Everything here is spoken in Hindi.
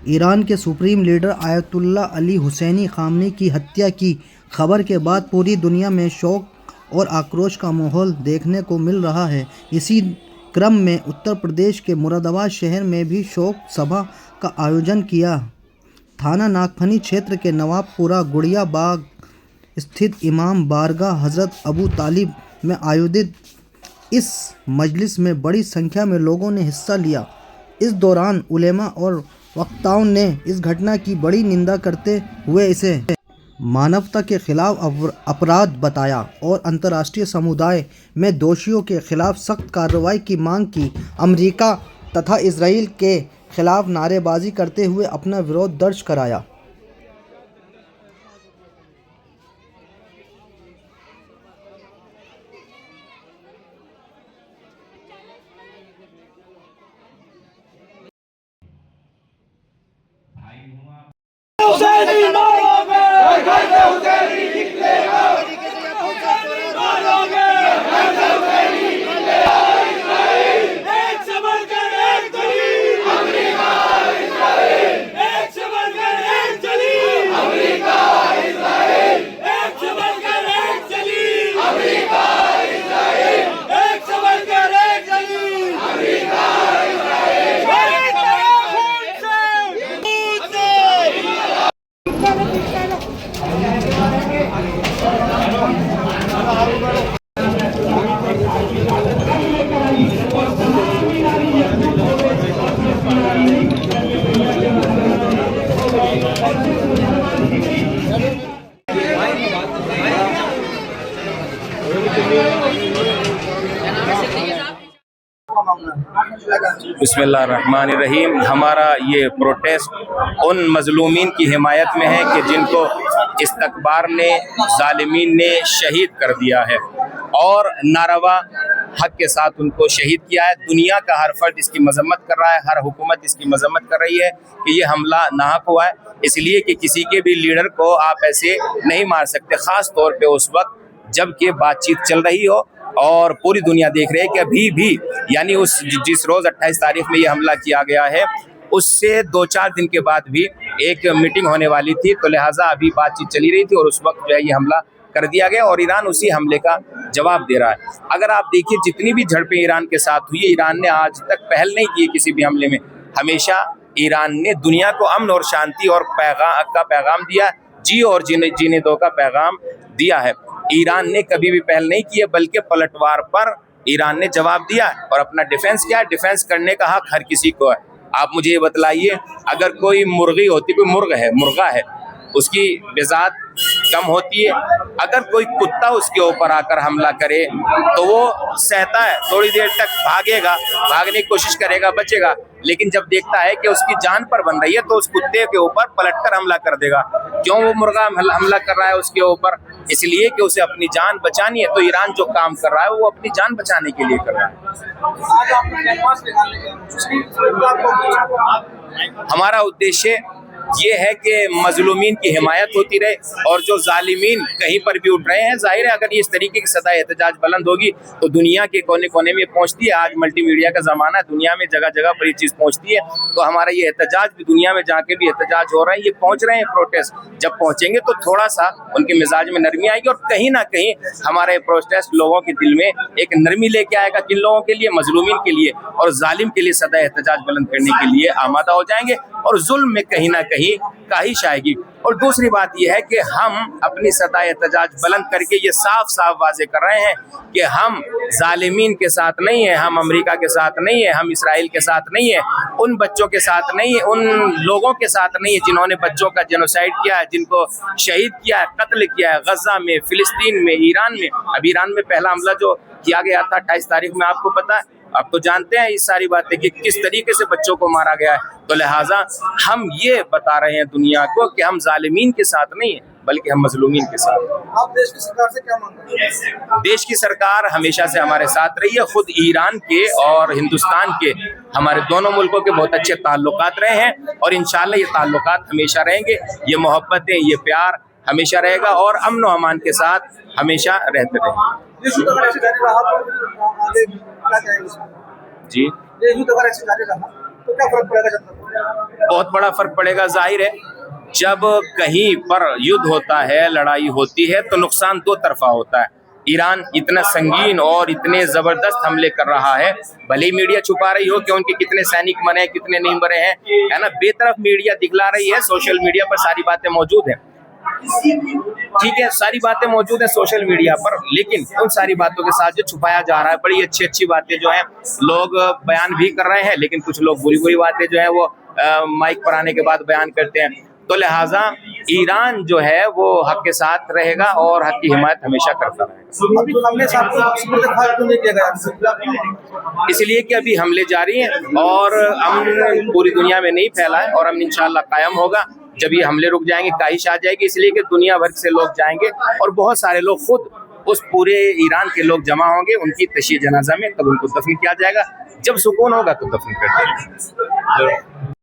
ईरान के supreme leader Ayatollah Ali Hosseini Khamenei की हत्या की खबर के बाद पूरी दुनिया में शोक और आक्रोश का माहौल देखने को मिल रहा है। इसी क्रम में उत्तर प्रदेश के मुरादाबाद शहर में भी शोक सभा का आयोजन किया। थाना नागफनी क्षेत्र के नवाबपुरा गुड़िया बाग स्थित इमाम बारगाह हज़रत अबू तालिब में आयोजित इस मजलिस में बड़ी संख्या में लोगों ने हिस्सा लिया। इस दौरान उलेमा और वक्ताओं ने इस घटना की बड़ी निंदा करते हुए इसे मानवता के खिलाफ अपराध बताया और अंतर्राष्ट्रीय समुदाय में दोषियों के खिलाफ सख्त कार्रवाई की मांग की। अमेरिका तथा इजराइल के खिलाफ नारेबाजी करते हुए अपना विरोध दर्ज कराया। हुसैनी मारोगे, हुसैनी निकलेगा, मारोगे, हुसैनी निकलेगा। एक से बढ़कर एक दलील, अमेरिका इजराइल। एक से बढ़कर एक दलील, अमेरिका इजराइल। एक से बढ़कर एक दलील, अमेरिका इजराइल। एक से बढ़कर एक दलील, अमेरिका इजराइल। बिस्मिल्लाहिर्रहमानिर्रहीम। हमारा ये प्रोटेस्ट उन मजलूमीन की हिमायत में है कि जिनको इस्तकबार ने, जालिमीन ने शहीद कर दिया है और नारवा हक के साथ उनको शहीद किया है। दुनिया का हर फर्द इसकी मजम्मत कर रहा है, हर हुकूमत इसकी मजम्मत कर रही है कि ये हमला नाहक हुआ है, इसलिए कि किसी के भी लीडर को आप ऐसे नहीं मार सकते, ख़ास तौर पे उस वक्त जबकि बातचीत चल रही हो और पूरी दुनिया देख रही है कि अभी भी यानी उस जिस रोज़ 28 तारीख में ये हमला किया गया है उससे 2-4 दिन के बाद भी एक मीटिंग होने वाली थी, तो लिहाजा अभी बातचीत चली रही थी और उस वक्त जो है ये हमला कर दिया गया और ईरान उसी हमले का जवाब दे रहा है। अगर आप देखिए जितनी भी झड़पें ईरान के साथ हुई है, ईरान ने आज तक पहल नहीं की किसी भी हमले में। हमेशा ईरान ने दुनिया को अमन और शांति और पैगाम दिया, जी और जीने दो का पैगाम दिया है। ईरान ने कभी भी पहल नहीं की है, बल्कि पलटवार पर ईरान ने जवाब दिया है और अपना डिफेंस किया है। डिफेंस करने का हक हर किसी को है। आप मुझे ये बतलाइए, अगर कोई मुर्गी होती, कोई मुर्गा है, उसकी बिजात कम होती है। अगर कोई कुत्ता उसके ऊपर आकर हमला करे तो वो सहता है, थोड़ी देर तक भागेगा, भागने की कोशिश करेगा, बचेगा, लेकिन जब देखता है कि उसकी जान पर बन रही है तो उस कुत्ते के ऊपर पलटकर हमला कर देगा। क्यों वो मुर्गा हमला कर रहा है उसके ऊपर? इसलिए कि उसे अपनी जान बचानी है। तो ईरान जो काम कर रहा है वो अपनी जान बचाने के लिए कर रहा है। हमारा उद्देश्य ये है कि मजलूमीन की हिमायत होती रहे और जो जालिमीन कहीं पर भी उठ रहे हैं, जाहिर है अगर ये इस तरीके की सदा एहतजाज बुलंद होगी तो दुनिया के कोने कोने में पहुंचती है। आज मल्टीमीडिया का ज़माना है, दुनिया में जगह जगह पर ये चीज़ पहुंचती है, तो हमारा ये एहतजाज भी दुनिया में जाके भी एहतजाज हो रहा है। ये पहुंच रहे हैं प्रोटेस्ट, जब पहुंचेंगे तो थोड़ा सा उनके मिजाज में नरमी आएगी और कहीं ना कहीं हमारे प्रोटेस्ट लोगों के दिल में एक नरमी लेके आएगा। किन लोगों के लिए? मजलूमीन के लिए और जालिम के लिए सदा एहतजाज बुलंद करने के लिए आमादा हो जाएंगे और जुल्म में कहीं ना कहीं काहिश आएगी। और दूसरी बात यह है कि हम अपनी सदा एहतजाज बुलंद करके ये साफ साफ वाजे कर रहे हैं कि हम जालिमीन के साथ नहीं है, हम अमेरिका के साथ नहीं है, हम इसराइल के साथ नहीं है, उन बच्चों के साथ नहीं है, उन लोगों के साथ नहीं है जिन्होंने बच्चों का जेनोसाइड किया है, जिनको शहीद किया है, कत्ल किया है गजा में, फिलिस्तीन में, ईरान में। अब ईरान में पहला हमला जो किया गया था 28 तारीख में, आपको पता है, आप तो जानते हैं ये सारी बातें कि किस तरीके से बच्चों को मारा गया है। तो लिहाजा हम ये बता रहे हैं दुनिया को कि हम जालिमीन के साथ नहीं है, बल्कि हम मजलूमीन के साथ। आप देश की सरकार से क्या मांग रहे हैं? देश की सरकार हमेशा से हमारे साथ रही है। खुद ईरान के और हिंदुस्तान के हमारे दोनों मुल्कों के बहुत अच्छे ताल्लुकात रहे हैं और इंशाल्लाह ये ताल्लुकात हमेशा रहेंगे। ये मोहब्बतें, ये प्यार हमेशा रहेगा और अमन व अमान के साथ हमेशा रहते रहेंगे। जी, तो क्या फर्क पड़ेगा जनता को? बहुत बड़ा फर्क पड़ेगा। जाहिर है जब कहीं पर युद्ध होता है, लड़ाई होती है, तो नुकसान दो तरफा होता है। ईरान इतना संगीन और इतने जबरदस्त हमले कर रहा है, भले ही मीडिया छुपा रही हो कि उनके कितने सैनिक मरे हैं, कितने नहीं मरे हैं, है ना, बेतरफ मीडिया दिखला रही है, सोशल मीडिया पर सारी बातें मौजूद हैं। ठीक है, सारी बातें मौजूद है सोशल मीडिया पर, लेकिन उन सारी बातों के साथ जो छुपाया जा रहा है, बड़ी अच्छी अच्छी बातें जो है लोग बयान भी कर रहे हैं, लेकिन कुछ लोग बुरी बुरी बातें जो है वो माइक पर आने के बाद बयान करते हैं। तो लिहाजा ईरान जो है वो हक के साथ रहेगा और हक की हिमायत हमेशा करता रहेगा। अभी हमले से आपको क्यों नहीं किया गया? इसलिए कि अभी हमले जारी हैं और अमन पूरी दुनिया में नहीं फैला है, और अमन इंशाल्लाह कायम होगा जब ये हमले रुक जाएंगे, काहिश आ जाएगी, इसलिए कि दुनिया भर से लोग जाएंगे और बहुत सारे लोग खुद उस पूरे ईरान के लोग जमा होंगे उनकी तशीह जनाजा में, तब उनको दफन किया जाएगा। जब सुकून होगा तो दफन कर देंगे।